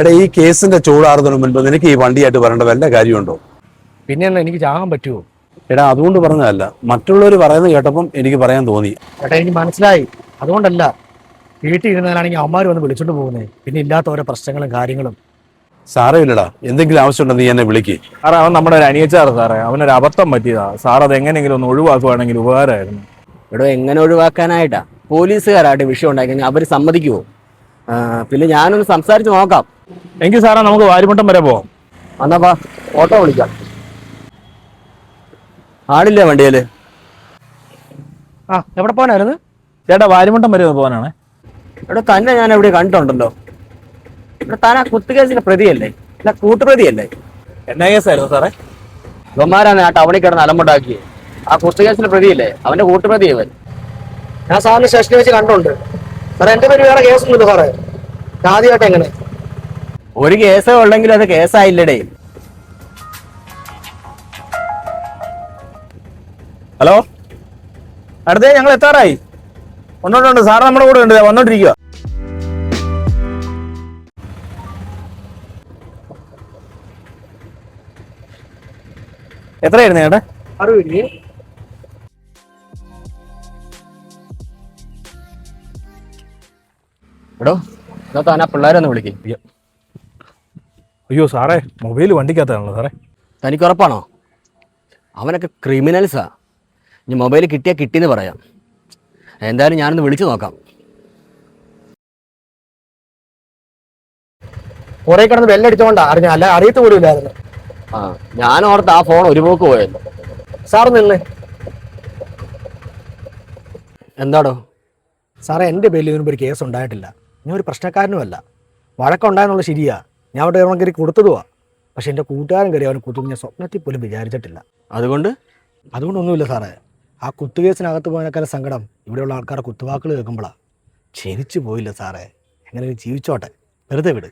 എടാ ഈ കേസിന്റെ ചൂടാറുന്നതിന് മുൻപ് നിനക്ക് ഈ വണ്ടിയായിട്ട് വരേണ്ട വല്ല കാര്യമുണ്ടോ? പിന്നെ എന്നാ എനിക്ക് ചാകാൻ പറ്റുമോ? എടാ അതുകൊണ്ട് പറഞ്ഞതല്ല, മറ്റുള്ളവർ പറയുന്നത് കേട്ടപ്പം എനിക്ക് പറയാൻ തോന്നി. ചേട്ടാ എനിക്ക് മനസ്സിലായി, അതുകൊണ്ടല്ല. വീട്ടിൽ ഇരുന്നാലാണെങ്കിൽ അവന്മാർ വന്ന് വിളിച്ചോണ്ട് പോകുന്നേ, പിന്നെ ഇല്ലാത്ത ഓരോ പ്രശ്നങ്ങളും കാര്യങ്ങളും. സാരമില്ലടാ, എന്തെങ്കിലും ആവശ്യമുണ്ടെന്ന് നീ എന്നെ വിളിക്ക്. സാറേ അവൻ നമ്മുടെ ഒരു അനിയച്ചാറ് സാറേ, അവനൊരു അബദ്ധം പറ്റിയതാ സാർ. അത് എങ്ങനെയെങ്കിലും ഒന്ന് ഒഴിവാക്കുവാണെങ്കിൽ ഉപകാരമായിരുന്നു. ഇവിടെ എങ്ങനെ ഒഴിവാക്കാനായിട്ടാ? പോലീസുകാരായിട്ട് വിഷയം ഉണ്ടാക്കി കഴിഞ്ഞാൽ അവർ സമ്മതിക്കുമോ? പിന്നെ ഞാനൊന്ന് സംസാരിച്ച് നോക്കാം. എങ്കിൽ സാറേ നമുക്ക് വാരിമുട്ടം വരെ പോവാം. എന്നാ ഓട്ടോ വിളിക്കാം. ആളില്ലേ വണ്ടിയില്? എവിടെ പോകാനായിരുന്നു ചേട്ടാ? വാരിമുട്ടം വരെ പോകാനാണ്. ഇവിടെ തന്നെ ഞാൻ എവിടെ കണ്ടിട്ടുണ്ടല്ലോ. ഇവിടെ താൻ ആ കുത്തുകേസിന്റെ പ്രതിയല്ലേ? അല്ല, കൂട്ടുപ്രതിയല്ലേ? എന്നാ കേസായിരുന്നു സാറേ? ഇവന്മാരാണ് ആ ടൗണിൽ കിടന്ന് അലമ്പുണ്ടാക്കി. ആ കുത്തുകേസിന്റെ പ്രതിയല്ലേ? അവന്റെ കൂട്ടുപ്രതി ഇവൻ. ഞാൻ സാറിന് സ്റ്റേഷനിൽ വെച്ച് കണ്ടുണ്ട് സാറേ. എന്റെ പേര് വേറെ കേസൊന്നുമില്ല സാറേ. ആദ്യമായിട്ട് എങ്ങനെ ഒരു കേസേ ഉള്ളെങ്കിലും അത് കേസായില്ലടേ. ഹലോ, അടുത്തേ ഞങ്ങൾ എത്താറായി. ഒന്നോട്ടുണ്ട് സാറ് നമ്മുടെ കൂടെ ഉണ്ട്, വന്നോണ്ടിരിക്കുക. എത്രയായിരുന്നു ചേട്ടാ? 60 രൂപ. എടോ, എന്നാ താൻ ആ പിള്ളേരൊന്ന് വിളിക്കും. അയ്യോ സാറേ, മൊബൈൽ വണ്ടിക്കകത്താണല്ലോ സാറേ. തനിക്ക് ഉറപ്പാണോ? അവനൊക്കെ ക്രിമിനൽസാ. ഇനി മൊബൈൽ കിട്ടിയാൽ കിട്ടിയെന്ന് പറയാം. എന്തായാലും ഞാനൊന്ന് വിളിച്ചു നോക്കാം. കുറെ കിടന്ന് ബെല്ലടിച്ചോണ്ടാ അറിഞ്ഞ, അല്ല അറിയത്ത് പോലും ഇല്ലായിരുന്നു. ഞാൻ ഓർത്ത് ആ ഫോൺ ഒരു പോക്ക് പോയല്ലോ. സാറ് നിന്ന്. എന്താടോ? സാറേ എൻ്റെ പേരിൽ ഇതിനുമ്പ് ഒരു കേസ് ഉണ്ടായിട്ടില്ല. ഞാൻ ഒരു പ്രശ്നക്കാരനുമല്ല. വഴക്കുണ്ടായെന്നുള്ള ശരിയാ, ഞാൻ അവിടെ ഇറങ്ങി കയറി കൊടുത്തതുവാ. പക്ഷെ എൻ്റെ കൂട്ടുകാരൻ കയറി അവന് കുത്തും ഞാൻ സ്വപ്നത്തിൽ പോലും വിചാരിച്ചിട്ടില്ല. അതുകൊണ്ടൊന്നുമില്ല സാറേ. ആ കുത്തുകേസിനകത്ത് പോയതിനേക്കാളും സങ്കടം ഇവിടെയുള്ള ആൾക്കാരുടെ കുത്തുവാക്കുകൾ കേൾക്കുമ്പോഴാണ്. ക്ഷണിച്ചു പോയില്ല സാറേ. എങ്ങനെ ജീവിച്ചോട്ടെ, വെറുതെ വിട്.